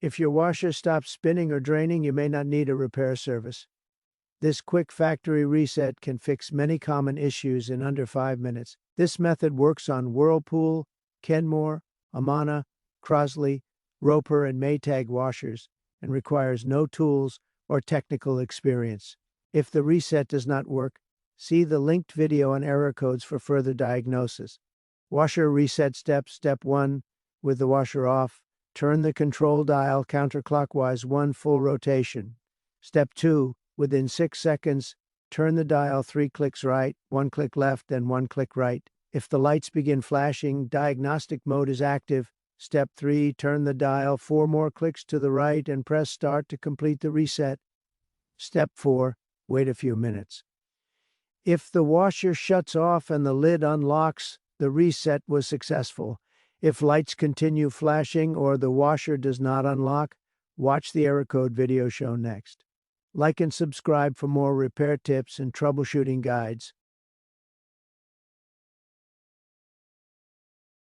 If your washer stops spinning or draining, you may not need a repair service. This quick factory reset can fix many common issues in under 5 minutes. This method works on Whirlpool, Kenmore, Amana, Crosley, Roper, and Maytag washers and requires no tools or technical experience. If the reset does not work, see the linked video on error codes for further diagnosis. Washer reset steps. Step 1. With the washer off, turn the control dial counterclockwise 1 full rotation. Step 2. Within 6 seconds, turn the dial 3 clicks right, 1 click left, then 1 click right. If the lights begin flashing, diagnostic mode is active. Step 3. Turn the dial 4 more clicks to the right and press start to complete the reset. Step 4. Wait a few minutes. If the washer shuts off and the lid unlocks, the reset was successful. If lights continue flashing or the washer does not unlock, watch the error code video shown next. Like and subscribe for more repair tips and troubleshooting guides.